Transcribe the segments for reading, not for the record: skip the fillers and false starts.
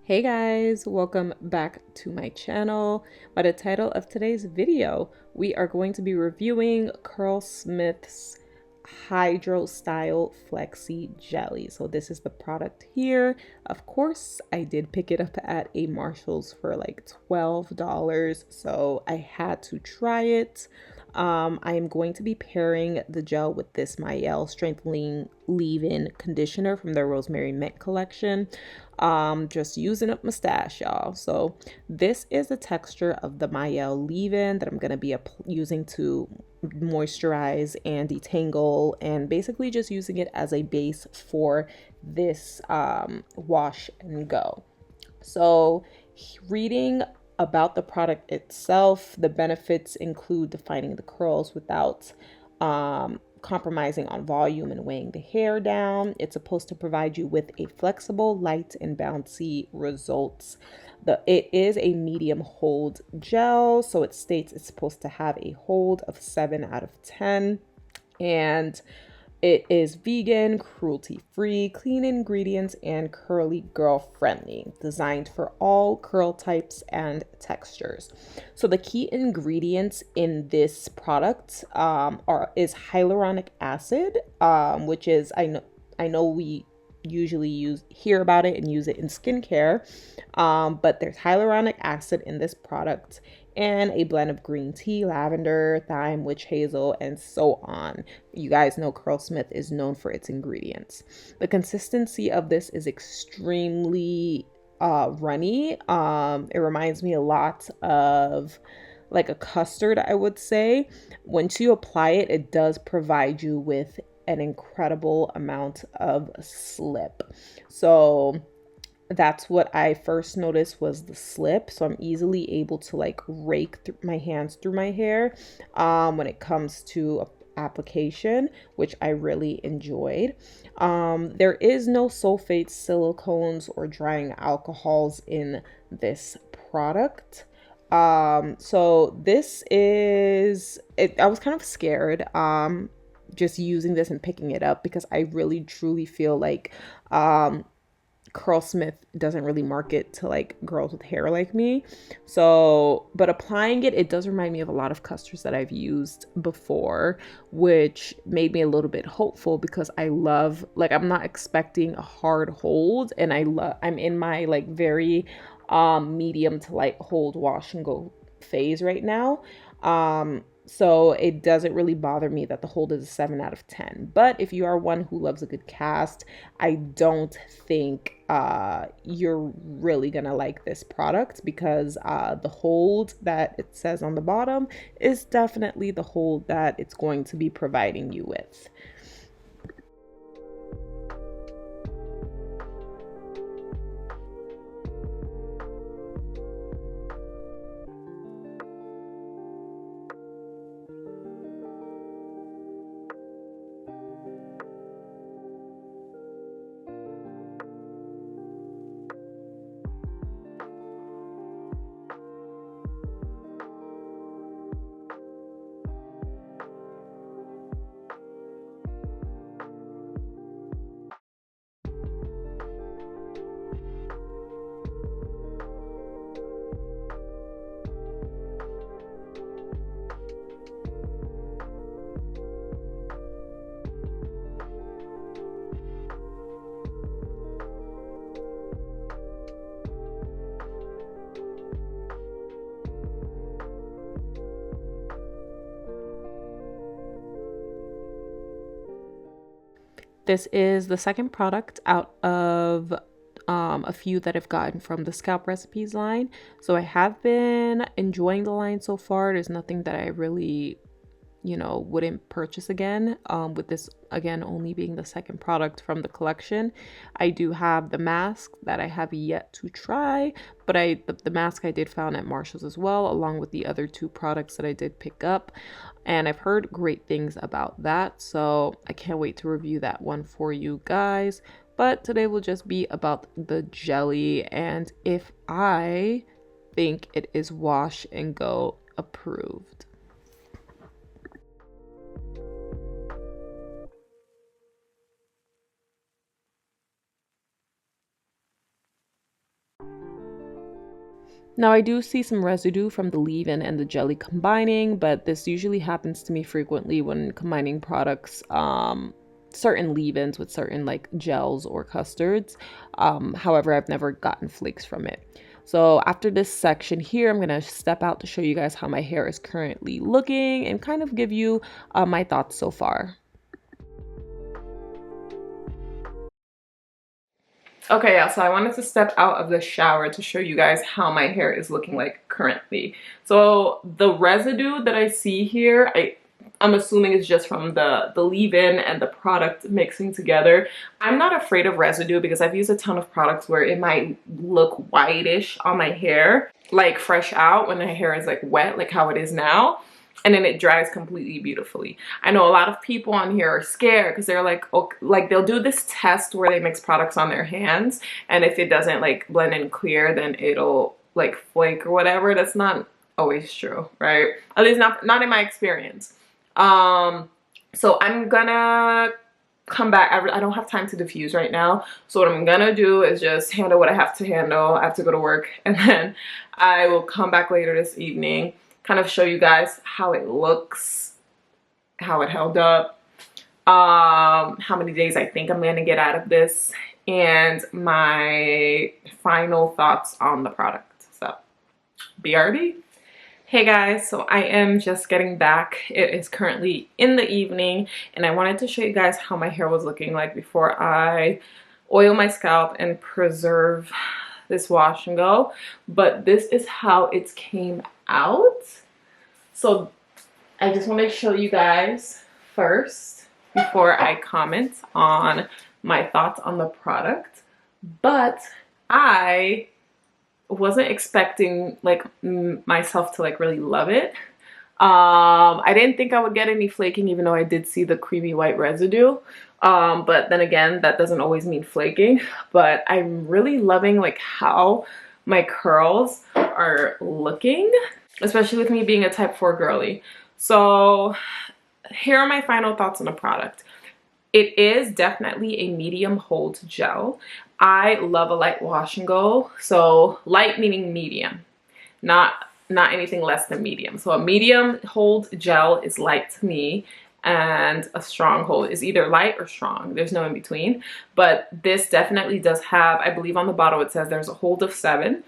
Hey guys, welcome back to my channel. By the title of today's video, we are going to be reviewing Curlsmith's Hydro Style Flexi Jelly. So this is the product here. Of course, I did pick it up at a Marshall's for like $12, so I had to try it. I am going to be pairing the gel with this my yall Strengthening Leave-In Conditioner from their Rosemary Mint collection. Just using up my stash, y'all. So this is the texture of the my yall leave-in that I'm going to be using to moisturize and detangle, and basically just using it as a base for this wash and go. So reading about the product itself, the benefits include defining the curls without compromising on volume and weighing the hair down. It's supposed to provide you with a flexible, light, and bouncy results. It is a medium hold gel, so it states it's supposed to have a hold of 7 out of 10. And it is vegan, cruelty-free, clean ingredients, and curly girl friendly, designed for all curl types and textures. So the key ingredients in this product is hyaluronic acid, which is I know we usually hear about it and use it in skincare, but there's hyaluronic acid in this product, and a blend of green tea, lavender, thyme, witch hazel, and so on. You guys know Curlsmith is known for its ingredients. The consistency of this is extremely runny. It reminds me a lot of like a custard, I would say. Once you apply it, it does provide you with an incredible amount of slip. So that's what I first noticed, was the slip. So I'm easily able to like rake my hands through my hair when it comes to application, which I really enjoyed. There is no sulfates, silicones, or drying alcohols in this product. So this is it. I was kind of scared just using this and picking it up, because I really truly feel like Curlsmith doesn't really market to like girls with hair like me. So, but applying it, it does remind me of a lot of custards that I've used before, which made me a little bit hopeful, because I love, like, I'm not expecting a hard hold, and I'm in my like very medium to light hold wash and go phase right now. So it doesn't really bother me that the hold is a 7 out of 10. But if you are one who loves a good cast, I don't think you're really gonna like this product, because the hold that it says on the bottom is definitely the hold that it's going to be providing you with. This is the second product out of a few that I've gotten from the Scalp Recipes line. So I have been enjoying the line so far. There's nothing that I really, wouldn't purchase again, with this again only being the second product from the collection. I do have the mask that I have yet to try, but the mask I did found at Marshall's as well, along with the other two products that I did pick up, and I've heard great things about that, so I can't wait to review that one for you guys. But today will just be about the jelly, and if I think it is wash and go approved. Now I do see some residue from the leave-in and the jelly combining, but this usually happens to me frequently when combining products, certain leave-ins with certain like gels or custards. However, I've never gotten flakes from it. So after this section here, I'm gonna step out to show you guys how my hair is currently looking and kind of give you my thoughts so far. Okay, yeah, so I wanted to step out of the shower to show you guys how my hair is looking like currently. So the residue that I see here, I'm assuming it's just from the leave-in and the product mixing together. I'm not afraid of residue because I've used a ton of products where it might look whitish on my hair, like fresh out when my hair is like wet, like how it is now. And then it dries completely beautifully. I know a lot of people on here are scared because they're like, okay, like they'll do this test where they mix products on their hands, and if it doesn't like blend in clear, then it'll like flake or whatever. That's not always true, right? At least not in my experience. So I'm gonna come back. I don't have time to diffuse right now, so what I'm gonna do is just handle what I have to handle. I have to go to work, and then I will come back later this evening, kind of show you guys how it looks, how it held up, how many days I think I'm gonna get out of this, and my final thoughts on the product. So BRB. Hey guys, so I am just getting back. It is currently in the evening, and I wanted to show you guys how my hair was looking like before I oil my scalp and preserve this wash and go. But this is how it came out. So I just want to show you guys first before I comment on my thoughts on the product. But I wasn't expecting like myself to like really love it. I didn't think I would get any flaking, even though I did see the creamy white residue. But then again, that doesn't always mean flaking. But I'm really loving like how my curls are looking, especially with me being a type 4 girly. So here are my final thoughts on the product. It is definitely a medium hold gel. I love a light wash and go. So light meaning medium, not anything less than medium. So a medium hold gel is light to me, and a strong hold is either light or strong. There's no in between. But this definitely does have, I believe on the bottle it says there's a hold of 7.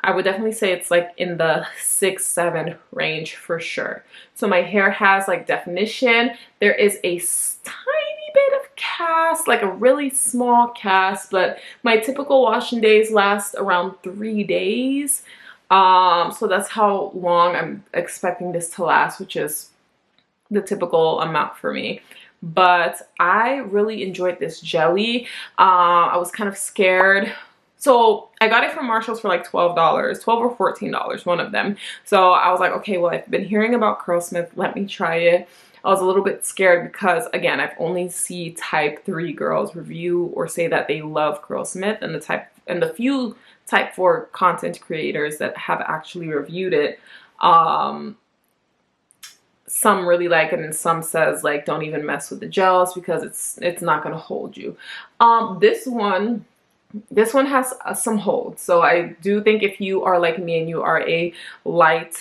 I would definitely say it's like in the 6-7 range for sure. So my hair has like definition. There is a tiny bit of cast, like a really small cast, but my typical washing days last around 3 days. So that's how long I'm expecting this to last, which is the typical amount for me. But I really enjoyed this jelly. I was kind of scared. So I got it from Marshall's for like $12, $12 or $14, one of them. So I was like, okay, well, I've been hearing about Curlsmith. Let me try it. I was a little bit scared because, again, I've only seen type 3 girls review or say that they love Curlsmith, and the few type 4 content creators that have actually reviewed it, some really like it, and some says like don't even mess with the gels because it's not gonna hold you. This one has some hold. So I do think if you are like me and you are a light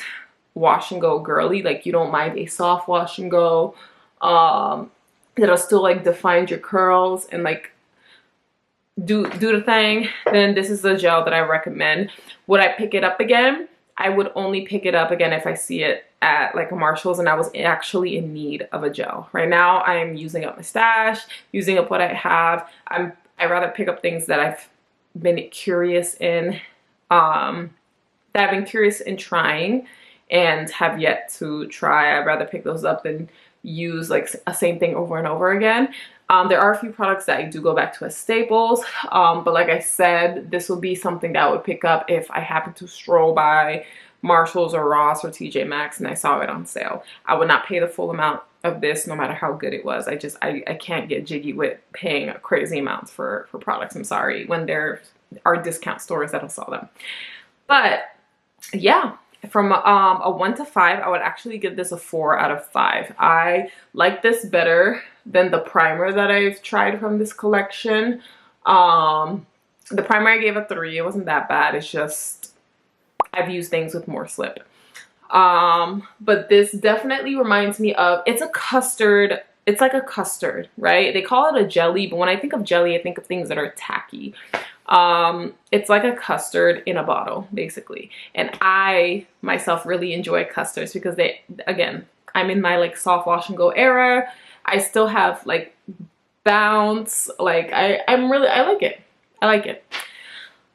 wash and go girly, like you don't mind a soft wash and go, that'll still like define your curls and like do the thing, then this is the gel that I recommend. Would I pick it up again? I would only pick it up again if I see it at like a Marshall's and I was actually in need of a gel. Right now I'm using up my stash, using up what I have. I rather pick up things that I've been curious in, that I've been curious in trying and have yet to try. I'd rather pick those up than use like a same thing over and over again. There are a few products that I do go back to as staples, but like I said, this will be something that I would pick up if I happen to stroll by Marshall's or Ross or TJ Maxx and I saw it on sale. I would not pay the full amount of this no matter how good it was. I can't get jiggy with paying crazy amounts for products. I'm sorry, when there are discount stores that'll sell them. But yeah, from a 1 to 5, I would actually give this a 4 out of 5. I like this better than the primer that I've tried from this collection. The primer I gave a 3. It wasn't that bad. It's just I've used things with more slip. But this definitely reminds me of, it's a custard. It's like a custard, right? They call it a jelly, but when I think of jelly, I think of things that are tacky. It's like a custard in a bottle, basically. And I myself really enjoy custards because they, again, I'm in my like soft wash and go era. I still have like bounce. Like I like it. I like it.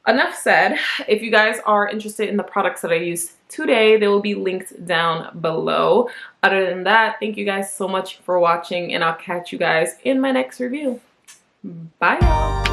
Enough said. If you guys are interested in the products that I used today, they will be linked down below. Other than that, thank you guys so much for watching, and I'll catch you guys in my next review. Bye, y'all.